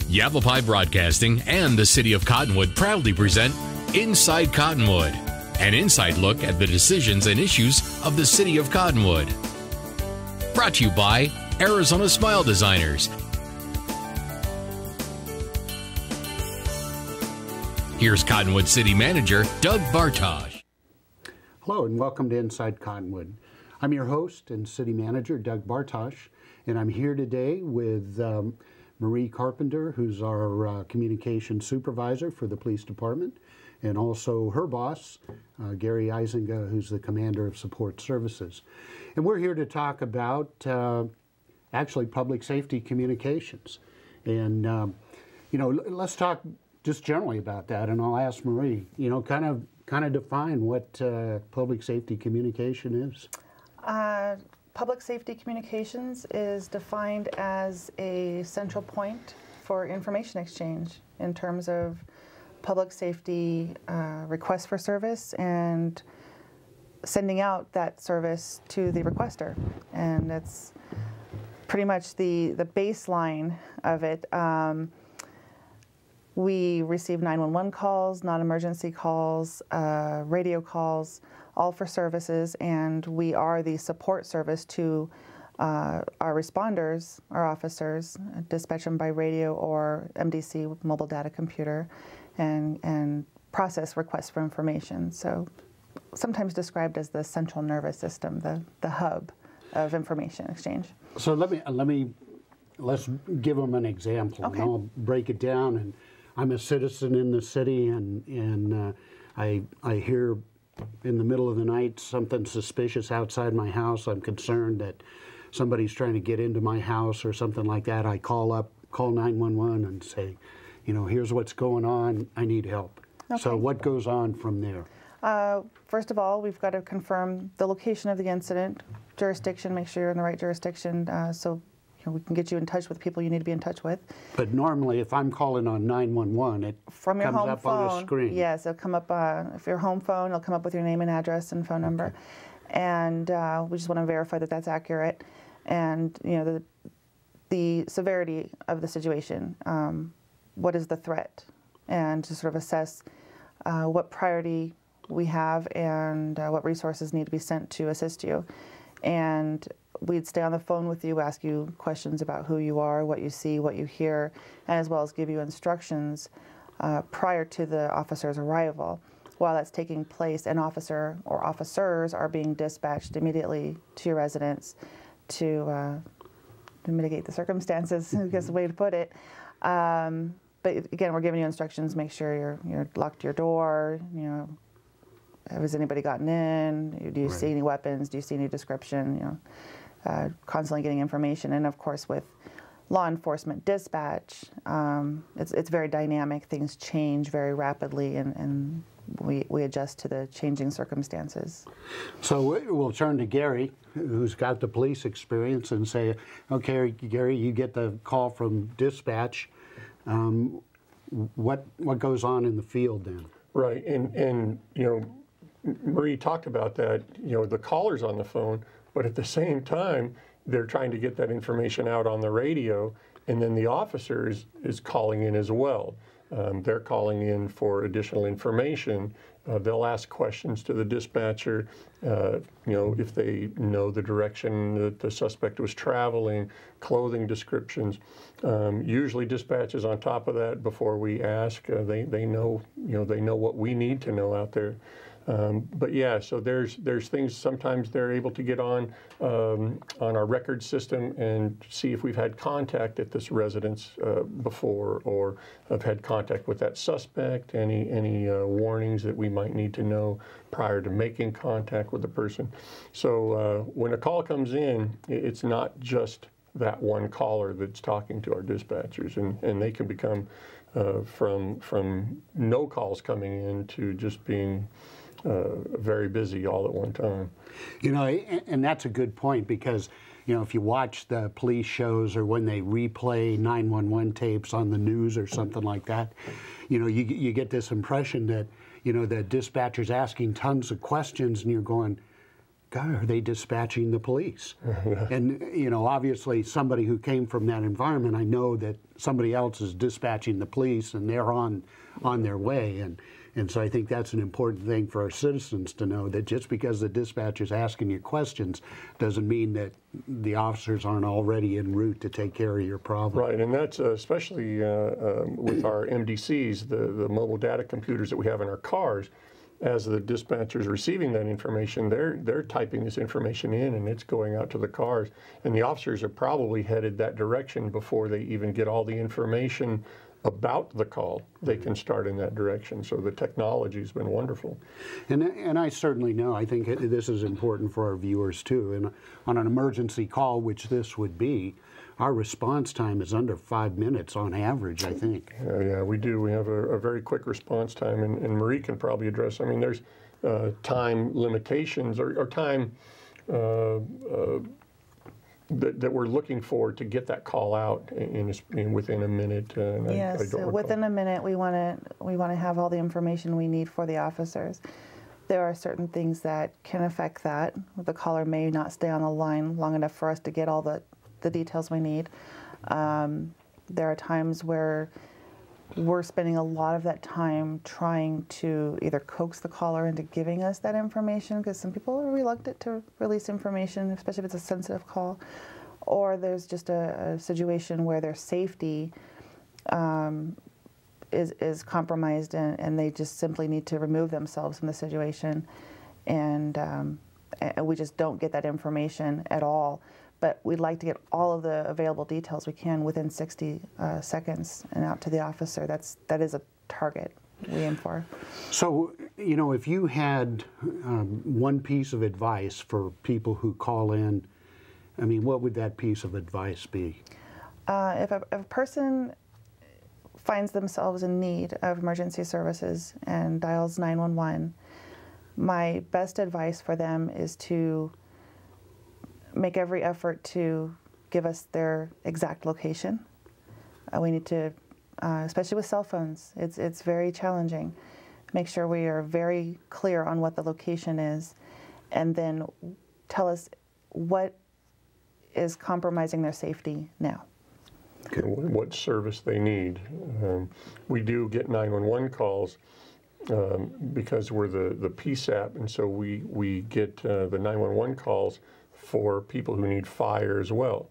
Yavapai Broadcasting and the City of Cottonwood proudly present Inside Cottonwood, an inside look at the decisions and issues of the City of Cottonwood. Brought to you by Arizona Smile Designers. Here's Cottonwood City Manager Doug Bartosh. Hello and welcome to Inside Cottonwood. I'm your host and City Manager Doug Bartosh, and I'm here today with Marie Carpenter, who's our communication supervisor for the police department, and also her boss, Gary Eisinga, who's the commander of support services. And we're here to talk about actually public safety communications. And, let's talk just generally about that, and I'll ask Marie, kind of define what public safety communication is. Public safety communications is defined as a central point for information exchange in terms of public safety requests for service and sending out that service to the requester. And that's pretty much the baseline of it. We receive 911 calls, non-emergency calls, radio calls, all for services, and we are the support service to our responders, our officers, dispatch them by radio or MDC, mobile data computer, and process requests for information. So sometimes described as the central nervous system, the hub of information exchange. So let's give them an example. Okay. And I'll break it down. And I'm a citizen in the city, and I hear in the middle of the night something suspicious outside my house. I'm concerned that somebody's trying to get into my house or something like that. I call 911 and say, here's what's going on. I need help. Okay. So what goes on from there? First of all, we've got to confirm the location of the incident, jurisdiction, make sure you're in the right jurisdiction, so we can get you in touch with people you need to be in touch with. But normally, if I'm calling on 911, it from your comes home up phone, on the screen. Yes, it'll come up, if your home phone, it'll come up with your name and address and phone number. And we just want to verify that that's accurate. And, the severity of the situation, what is the threat? And to sort of assess what priority we have and what resources need to be sent to assist you. And we'd stay on the phone with you, ask you questions about who you are, what you see, what you hear, and as well as give you instructions prior to the officer's arrival. While that's taking place, an officer or officers are being dispatched immediately to your residence to mitigate the circumstances, I guess the way to put it. But again, we're giving you instructions, make sure you're locked your door, has anybody gotten in? Do you see any weapons? Do you see any description? Constantly getting information. And of course, with law enforcement dispatch, it's very dynamic. Things change very rapidly, and we adjust to the changing circumstances. So we'll turn to Gary, who's got the police experience, and say, okay, Gary, you get the call from dispatch. What goes on in the field then? Right, and Marie talked about that, the caller's on the phone, but at the same time, they're trying to get that information out on the radio, and then the officer is calling in as well. They're calling in for additional information. They'll ask questions to the dispatcher, if they know the direction that the suspect was traveling, clothing descriptions. Usually dispatch is on top of that before we ask. They know what we need to know out there. But yeah, so there's things sometimes they're able to get on our record system and see if we've had contact at this residence before, or have had contact with that suspect, any warnings that we might need to know prior to making contact with the person. So when a call comes in, it's not just that one caller that's talking to our dispatchers, and they can become from no calls coming in to just being very busy all at one time. And that's a good point, because if you watch the police shows or when they replay 911 tapes on the news or something like that, you get this impression that the dispatcher's asking tons of questions, and you're going, God, are they dispatching the police? And, you know, obviously somebody who came from that environment, I know that somebody else is dispatching the police and they're on their way. And so I think that's an important thing for our citizens to know, that just because the dispatcher is asking you questions doesn't mean that the officers aren't already en route to take care of your problem. Right, and that's especially with our MDCs, the mobile data computers that we have in our cars. As the dispatcher's receiving that information, they're typing this information in, and it's going out to the cars. And the officers are probably headed that direction before they even get all the information about the call. They can start in that direction. So the technology's been wonderful. And I certainly know, I think this is important for our viewers too. And on an emergency call, which this would be, our response time is under 5 minutes on average, I think. Yeah, we do. We have a very quick response time, and Marie can probably address. I mean, there's time limitations or time that we're looking for to get that call out within a minute. Yes, so within a minute, we want to have all the information we need for the officers. There are certain things that can affect that. The caller may not stay on the line long enough for us to get all the details we need. There are times where we're spending a lot of that time trying to either coax the caller into giving us that information, because some people are reluctant to release information, especially if it's a sensitive call, or there's just a situation where their safety is compromised and they just simply need to remove themselves from the situation, and we just don't get that information at all. But we'd like to get all of the available details we can within 60 seconds and out to the officer. That is a target we aim for. So, you know, if you had one piece of advice for people who call in, I mean, what would that piece of advice be? If a person finds themselves in need of emergency services and dials 911, my best advice for them is to make every effort to give us their exact location. We need to, especially with cell phones, it's very challenging. Make sure we are very clear on what the location is, and then tell us what is compromising their safety now. Okay, what service they need. We do get 911 calls because we're the PSAP, and so we get the 911 calls for people who need fire as well.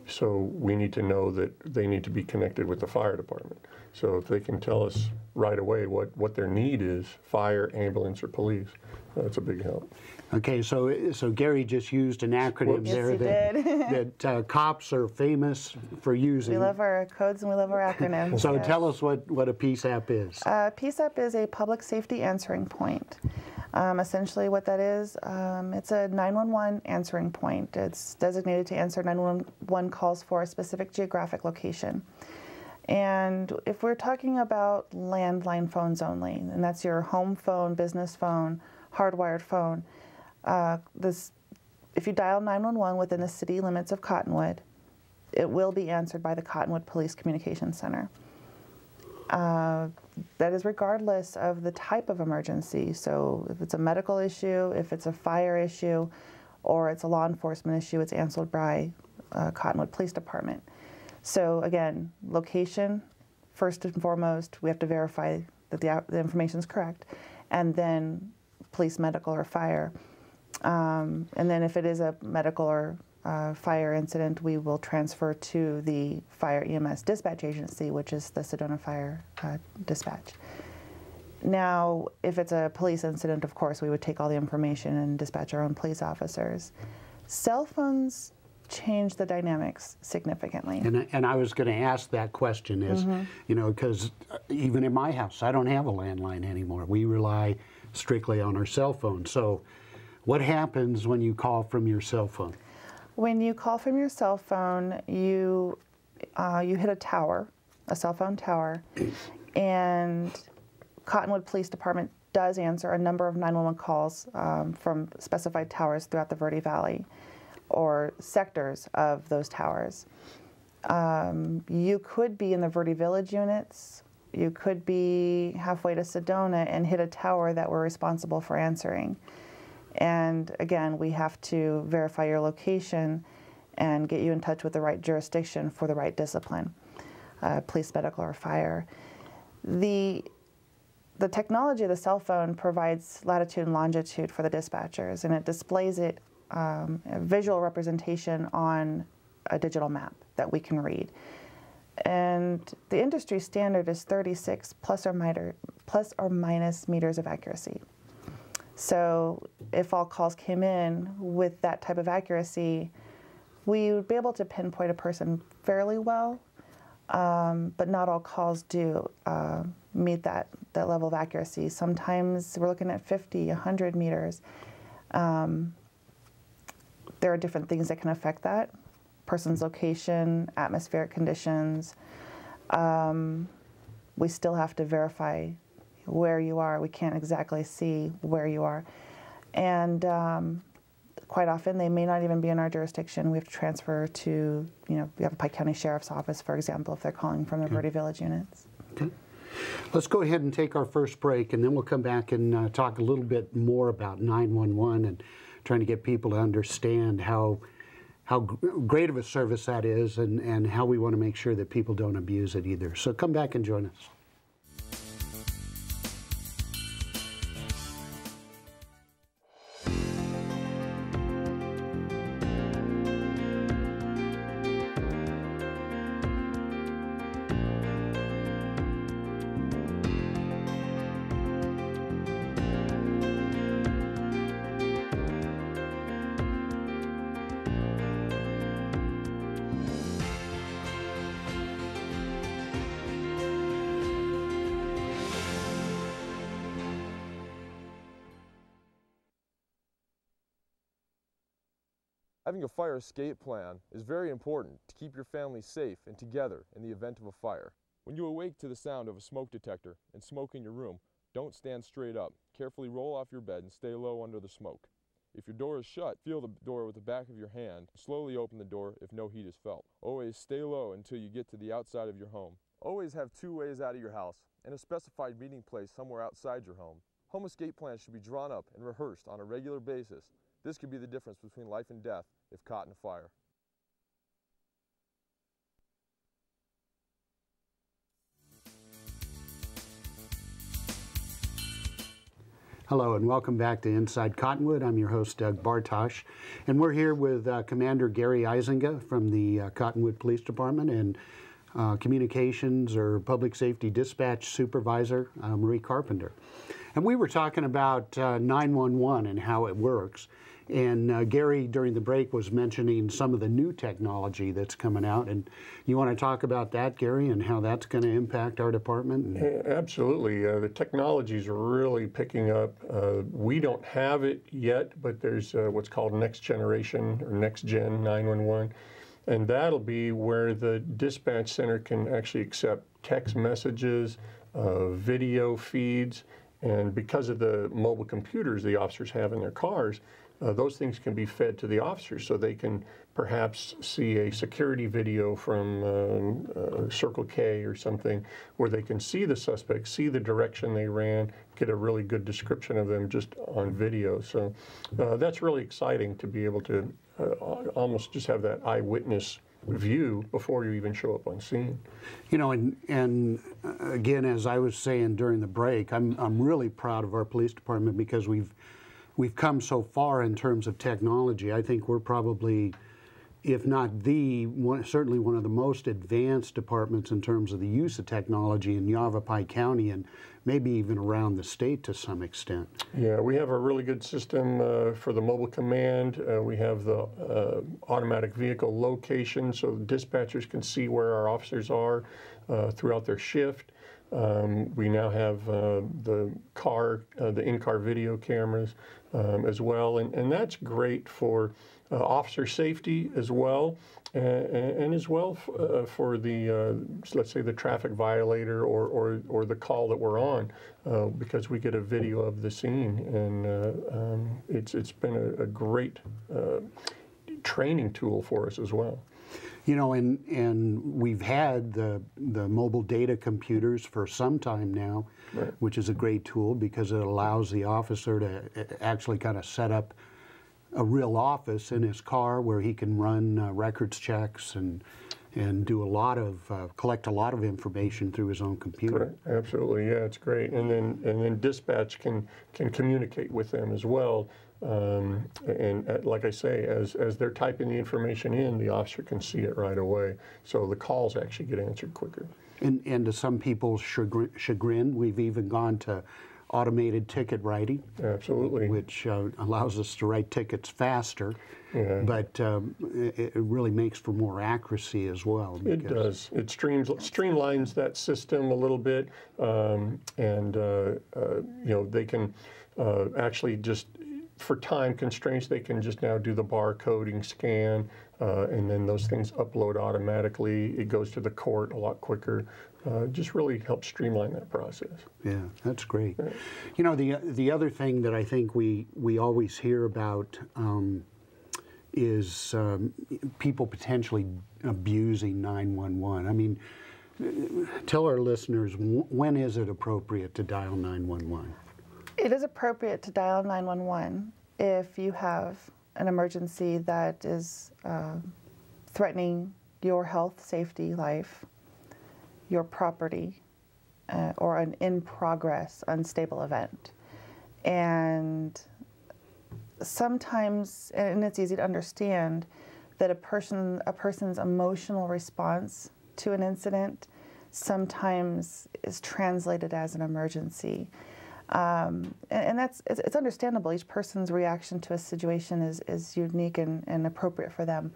So we need to know that they need to be connected with the fire department. So if they can tell us right away what their need is, fire, ambulance, or police, that's a big help. Okay, so Gary just used an acronym there that cops are famous for using. We love our codes and we love our acronyms. So tell us what a PSAP is. PSAP is a public safety answering point. Essentially what that is, it's a 911 answering point. It's designated to answer 911 calls for a specific geographic location. And if we're talking about landline phones only, and that's your home phone, business phone, hardwired phone, if you dial 911 within the city limits of Cottonwood, it will be answered by the Cottonwood Police Communications Center. That is regardless of the type of emergency. So if it's a medical issue, if it's a fire issue, or it's a law enforcement issue, it's answered by Cottonwood Police Department. So again, location, first and foremost, we have to verify that the information is correct, and then police, medical, or fire. And then if it is a medical or fire incident, we will transfer to the Fire EMS Dispatch Agency, which is the Sedona Fire Dispatch. Now, if it's a police incident, of course, we would take all the information and dispatch our own police officers. Cell phones change the dynamics significantly. And I was going to ask that question is, you know, because even in my house, I don't have a landline anymore. We rely strictly on our cell phone. So what happens when you call from your cell phone? When you call from your cell phone, you hit a tower, a cell phone tower, and Cottonwood Police Department does answer a number of 911 calls from specified towers throughout the Verde Valley or sectors of those towers. You could be in the Verde Village units, you could be halfway to Sedona and hit a tower that we're responsible for answering. And again, we have to verify your location and get you in touch with the right jurisdiction for the right discipline, police, medical, or fire. The technology of the cell phone provides latitude and longitude for the dispatchers, and it displays it, a visual representation on a digital map that we can read. And the industry standard is 36 plus or minus meters of accuracy. So if all calls came in with that type of accuracy, we would be able to pinpoint a person fairly well, but not all calls do meet that level of accuracy. Sometimes we're looking at 50, 100 meters. There are different things that can affect that. Person's location, atmospheric conditions. We still have to verify where you are. We can't exactly see where you are. And quite often they may not even be in our jurisdiction. We have to transfer to, we have a Pike County Sheriff's Office, for example, if they're calling from the Verde Village units. Okay. Let's go ahead and take our first break, and then we'll come back and talk a little bit more about 911 and trying to get people to understand how great of a service that is, and how we want to make sure that people don't abuse it either. So come back and join us. Having a fire escape plan is very important to keep your family safe and together in the event of a fire. When you awake to the sound of a smoke detector and smoke in your room, don't stand straight up. Carefully roll off your bed and stay low under the smoke. If your door is shut, feel the door with the back of your hand. Slowly open the door if no heat is felt. Always stay low until you get to the outside of your home. Always have 2 ways out of your house and a specified meeting place somewhere outside your home. Home escape plans should be drawn up and rehearsed on a regular basis. This could be the difference between life and death if caught in a fire. Hello and welcome back to Inside Cottonwood. I'm your host, Doug Bartosh, and we're here with Commander Gary Eisinga from the Cottonwood Police Department and Communications or Public Safety Dispatch Supervisor Marie Carpenter. And we were talking about 911 and how it works. And Gary, during the break, was mentioning some of the new technology that's coming out. And you want to talk about that, Gary, and how that's going to impact our department? Absolutely. The technology is really picking up. We don't have it yet, but there's what's called next generation or next gen 911. And that'll be where the dispatch center can actually accept text messages, video feeds, and because of the mobile computers the officers have in their cars, those things can be fed to the officers so they can perhaps see a security video from Circle K or something where they can see the suspect, see the direction they ran, get a really good description of them just on video. So that's really exciting to be able to almost just have that eyewitness view before you even show up on scene. You know, and again, as I was saying during the break, I'm really proud of our police department because we've come so far in terms of technology. I think we're probably, if not certainly one of the most advanced departments in terms of the use of technology in Yavapai County and maybe even around the state to some extent. Yeah, we have a really good system for the mobile command. We have the automatic vehicle location so dispatchers can see where our officers are throughout their shift. We now have the in-car video cameras as well, and that's great for officer safety as well, and as well for the let's say the traffic violator or the call that we're on, because we get a video of the scene, and it's been a great training tool for us as well. You know, and we've had the mobile data computers for some time now, Right. which is a great tool because it allows the officer to actually kind of set up a real office in his car where he can run records checks and do a lot of collect a lot of information through his own computer. Correct. Absolutely, yeah, it's great. And then dispatch can communicate with them as well. Like I say, as they're typing the information in, the officer can see it right away. So the calls actually get answered quicker. And to some people's chagrin, we've even gone to automated ticket writing. Absolutely. Which allows us to write tickets faster, Yeah. but it really makes for more accuracy as well. It does. It streamlines that system a little bit, you know, they can actually just, for time constraints, they can just now do the barcoding scan, and then those things upload automatically. It goes to the court a lot quicker. Just really helps streamline that process. Yeah, that's great. Right. You know, the other thing that I think we always hear about is people potentially abusing 911. I mean, tell our listeners, when is it appropriate to dial 911? It is appropriate to dial 911 if you have an emergency that is threatening your health, safety, life, your property, or an in-progress unstable event. And sometimes, and it's easy to understand, that a person's emotional response to an incident sometimes is translated as an emergency. And it's understandable. Each person's reaction to a situation is unique and appropriate for them.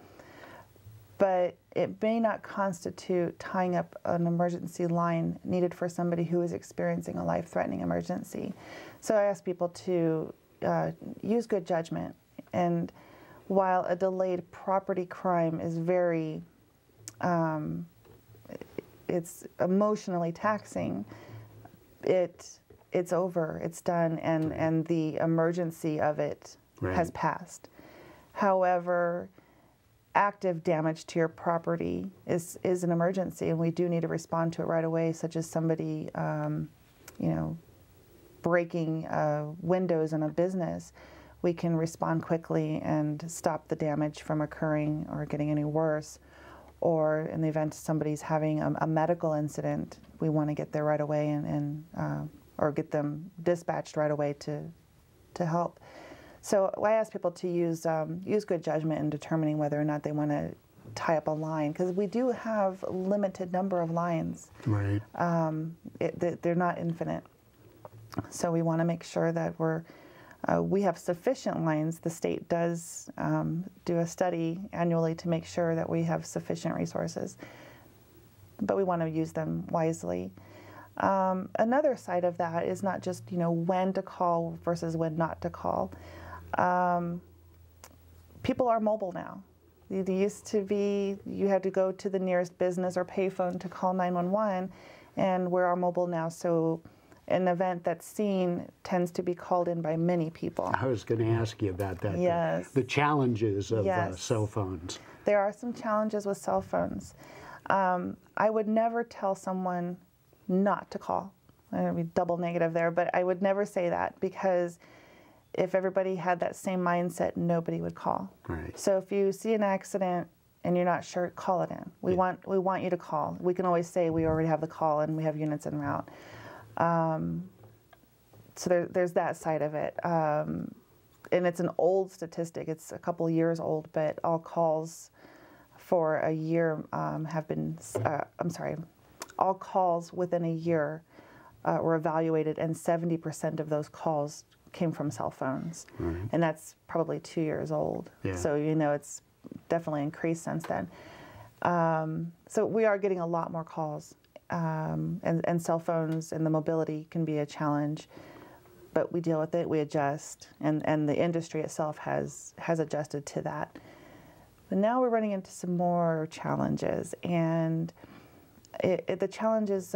But it may not constitute tying up an emergency line needed for somebody who is experiencing a life-threatening emergency. So I ask people to use good judgment. And while a delayed property crime is very, it's emotionally taxing, it's over, it's done, and the emergency of it has passed. However, active damage to your property is an emergency, and we do need to respond to it right away, such as somebody, you know, breaking windows in a business. We can respond quickly and stop the damage from occurring or getting any worse. Or in the event somebody's having a medical incident, we want to get there right away and or get them dispatched right away to help. So I ask people to use good judgment in determining whether or not they want to tie up a line, because we do have a limited number of lines. Right. They're not infinite. So we want to make sure that we have sufficient lines. The state does do a study annually to make sure that we have sufficient resources, but we want to use them wisely. Another side of that is not just, you know, when to call versus when not to call. People are mobile now. It used to be you had to go to the nearest business or payphone to call 911, and we're mobile now. So an event that's seen tends to be called in by many people. I was going to ask you about that. Yes. The challenges of Yes. cell phones. There are some challenges with cell phones. I would never tell someone not to call. I mean, double negative there, but I would never say that, because if everybody had that same mindset, nobody would call. Right. So if you see an accident and you're not sure, call it in. We want you to call. We can always say we already have the call and we have units en route. So there's that side of it. And it's an old statistic. It's a couple years old, but all calls for a year have been, all calls within a year were evaluated, and 70% of those calls came from cell phones. Right. And that's probably 2 years old. Yeah. So, you know, it's definitely increased since then. So we are getting a lot more calls. And cell phones and the mobility can be a challenge, but we deal with it, we adjust, and the industry itself has adjusted to that. But now we're running into some more challenges, and the challenge is,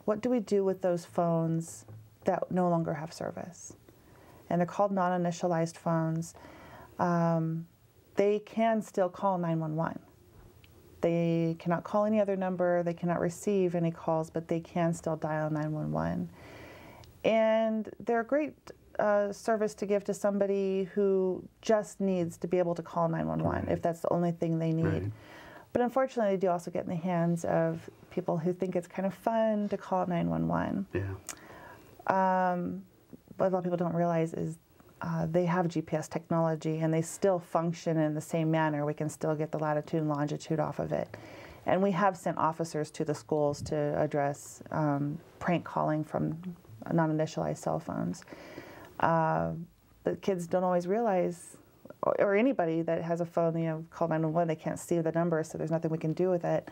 what do we do with those phones that no longer have service? And they're called non-initialized phones. They can still call 911. They cannot call any other number, they cannot receive any calls, but they can still dial 911. And they're a great service to give to somebody who just needs to be able to call 911 if that's the only thing they need. Right. But unfortunately, they do also get in the hands of people who think it's kind of fun to call 911. Yeah. What a lot of people don't realize is they have GPS technology and they still function in the same manner. We can still get the latitude and longitude off of it. And we have sent officers to the schools to address prank calling from non-initialized cell phones. But kids don't always realize, or anybody that has a phone, you know, call 911, they can't see the number, so there's nothing we can do with it.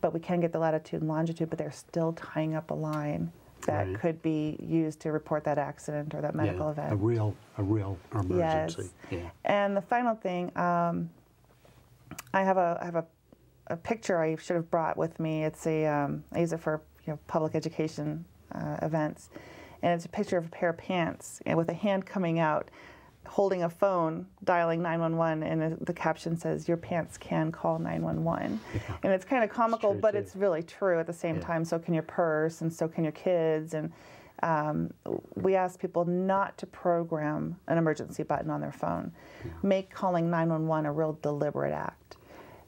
But we can get the latitude and longitude, but they're still tying up a line that could be used to report that accident or that medical event. A real emergency. Yes. Yeah. And the final thing, I have a picture I should have brought with me. It's I use it for public education events, and it's a picture of a pair of pants and with a hand coming out, holding a phone, dialing 911, and the caption says, "Your pants can call 911." Yeah. And it's kind of comical, but it's really true at the same time. So can your purse, and so can your kids. And we ask people not to program an emergency button on their phone. Yeah. Make calling 911 a real deliberate act.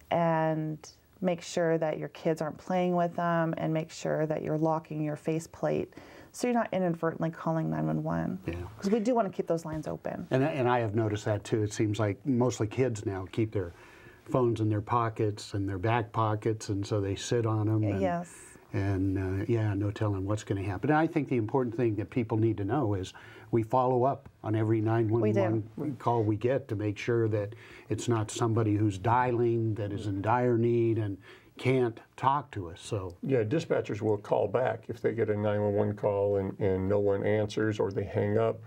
And make sure that your kids aren't playing with them, and make sure that you're locking your faceplate so you're not inadvertently calling 911. Yeah. Because we do want to keep those lines open. And I have noticed that too. It seems like mostly kids now keep their phones in their pockets and their back pockets, and so they sit on them. And, yes. And no telling what's going to happen. And I think the important thing that people need to know is we follow up on every 911 call we get to make sure that it's not somebody who's dialing that is in dire need and can't talk to us. So yeah, dispatchers will call back if they get a 911 call and no one answers or they hang up.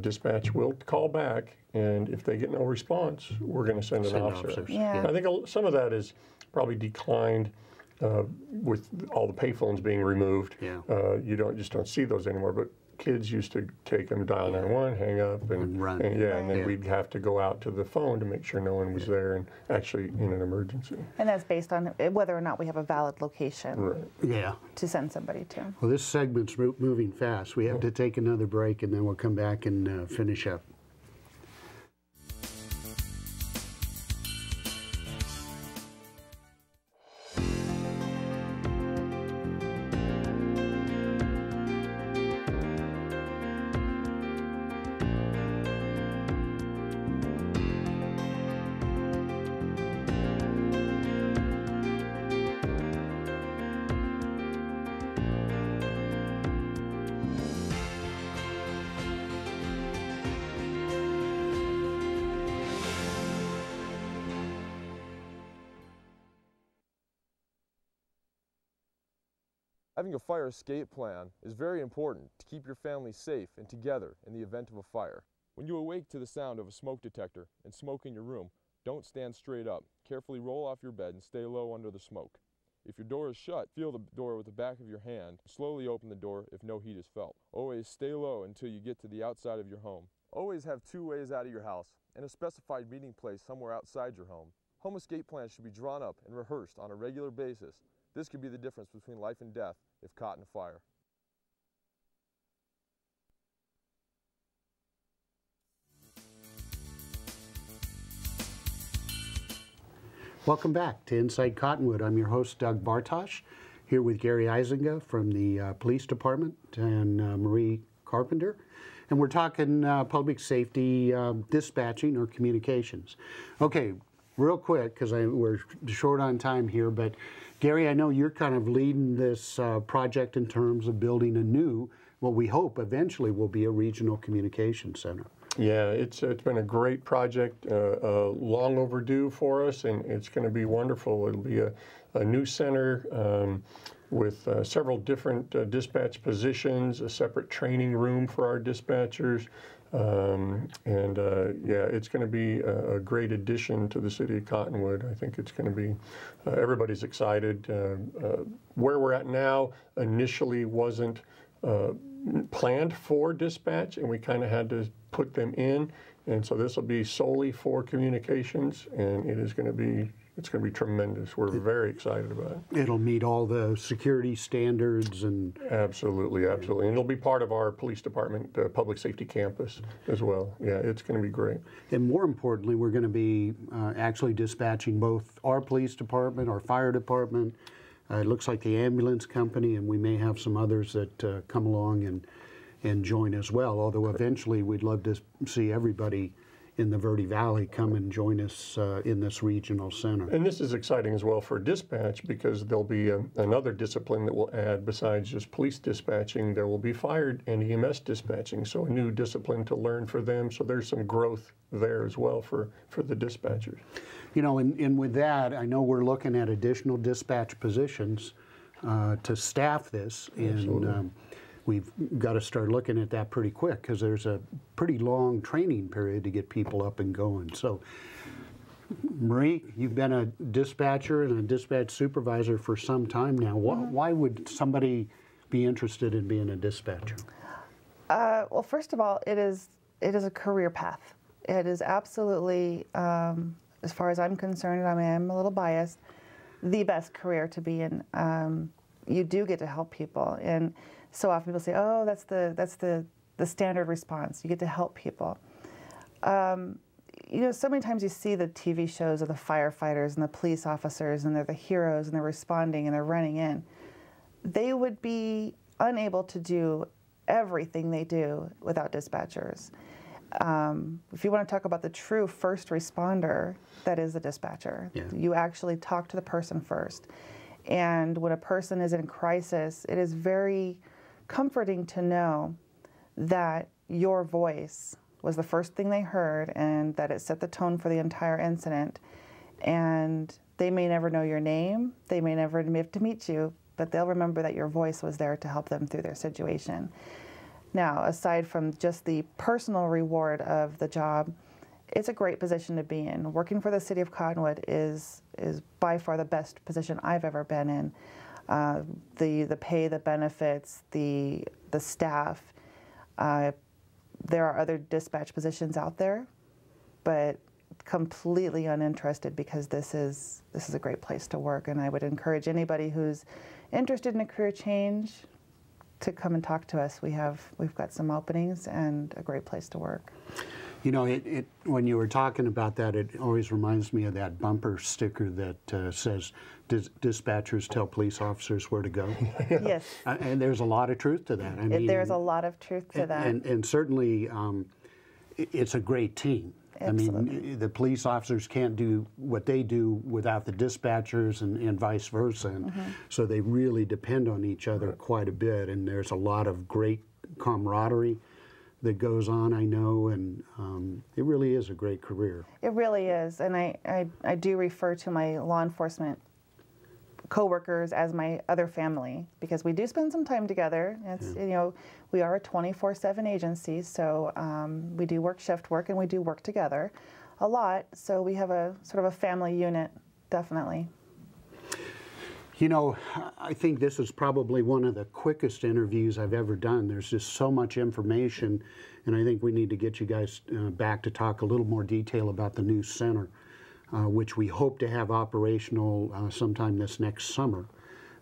Dispatch will call back, and if they get no response, we're going to send an officer. Yeah. I think some of that is probably declined with all the payphones being removed. Yeah. You don't see those anymore, but kids used to take them, dial 911, hang up, and run. And then we'd have to go out to the phone to make sure no one was there and actually in an emergency. And that's based on whether or not we have a valid location to send somebody to. Well, this segment's moving fast. We have to take another break, and then we'll come back and finish up. Having a fire escape plan is very important to keep your family safe and together in the event of a fire. When you awake to the sound of a smoke detector and smoke in your room, don't stand straight up. Carefully roll off your bed and stay low under the smoke. If your door is shut, feel the door with the back of your hand. Slowly open the door if no heat is felt. Always stay low until you get to the outside of your home. Always have 2 ways out of your house and a specified meeting place somewhere outside your home. Home escape plans should be drawn up and rehearsed on a regular basis. This could be the difference between life and death if caught in a fire. Welcome back to Inside Cottonwood. I'm your host, Doug Bartosh, here with Gary Eisenga from the Police Department and Marie Carpenter. And we're talking public safety, dispatching, or communications. Okay, real quick, because we're short on time here, but Gary, I know you're kind of leading this project in terms of building a new, what we hope eventually will be a regional communication center. Yeah, it's been a great project, long overdue for us, and it's going to be wonderful. It'll be a new center with several different dispatch positions, a separate training room for our dispatchers, it's going to be a great addition to the city of Cottonwood. I think it's going to be, everybody's excited. Where we're at now initially wasn't planned for dispatch, and we kind of had to put them in. And so this will be solely for communications, and it is going to be It's going to be tremendous. We're very excited about it. It'll meet all the security standards and... Absolutely, absolutely. And it'll be part of our police department public safety campus as well. Yeah, it's going to be great. And more importantly, we're going to be actually dispatching both our police department, our fire department, it looks like the ambulance company, and we may have some others that come along and join as well, although eventually we'd love to see everybody in the Verde Valley come and join us in this regional center. And this is exciting as well for dispatch, because there'll be another discipline that will add besides just police dispatching. There will be fire and EMS dispatching, so a new discipline to learn for them. So there's some growth there as well for the dispatchers. You know, and with that, I know we're looking at additional dispatch positions to staff this. And we've got to start looking at that pretty quick, because there's a pretty long training period to get people up and going. So, Marie, you've been a dispatcher and a dispatch supervisor for some time now. Why would somebody be interested in being a dispatcher? Well, first of all, it is a career path. It is absolutely, as far as I'm concerned, I mean, I'm a little biased, the best career to be in. You do get to help people, and so often people say, "Oh, that's the standard response." You get to help people. You know, so many times you see the TV shows of the firefighters and the police officers, and they're the heroes, and they're responding, and they're running in. They would be unable to do everything they do without dispatchers. If you want to talk about the true first responder, that is the dispatcher. Yeah. You actually talk to the person first. And when a person is in crisis, it is very comforting to know that your voice was the first thing they heard, and that it set the tone for the entire incident. And they may never know your name, they may never have to meet you, but they'll remember that your voice was there to help them through their situation. Now, aside from just the personal reward of the job, it's a great position to be in. Working for the City of Cottonwood is by far the best position I've ever been in. The pay, the benefits, the staff. There are other dispatch positions out there, but completely uninterested, because this is a great place to work, and I would encourage anybody who's interested in a career change to come and talk to us. We've got some openings and a great place to work. You know, when you were talking about that, it always reminds me of that bumper sticker that says, dispatchers tell police officers where to go. Yes. And there's a lot of truth to that. I mean, there's a lot of truth to that. And certainly, it's a great team. Absolutely. I mean, the police officers can't do what they do without the dispatchers, and vice versa. And so they really depend on each other quite a bit. And there's a lot of great camaraderie that goes on, I know, and it really is a great career. It really is, and I do refer to my law enforcement coworkers as my other family, because we do spend some time together. It's you know, we are a 24/7 agency, so we do work shift work, and we do work together a lot. So we have a sort of a family unit, definitely. You know, I think this is probably one of the quickest interviews I've ever done. There's just so much information, and I think we need to get you guys back to talk a little more detail about the new center, which we hope to have operational sometime this next summer.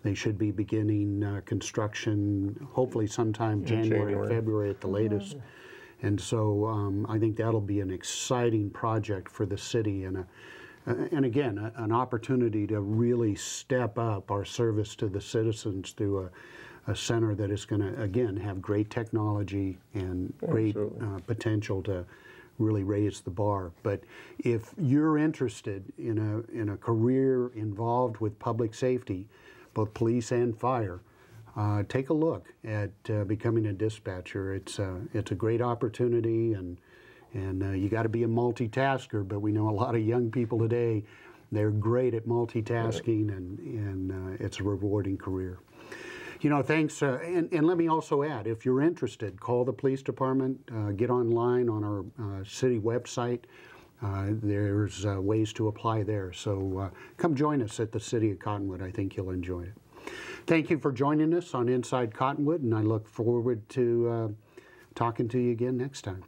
They should be beginning construction hopefully sometime January or February at the latest. And so I think that'll be an exciting project for the city, and again, an opportunity to really step up our service to the citizens through a center that is going to, again, have great technology and great potential to really raise the bar. But if you're interested in a career involved with public safety, both police and fire, take a look at becoming a dispatcher. It's a great opportunity, and you got to be a multitasker, but we know a lot of young people today, they're great at multitasking, and it's a rewarding career. You know, thanks, and let me also add, if you're interested, call the police department, get online on our city website. There's ways to apply there. So come join us at the City of Cottonwood. I think you'll enjoy it. Thank you for joining us on Inside Cottonwood, and I look forward to talking to you again next time.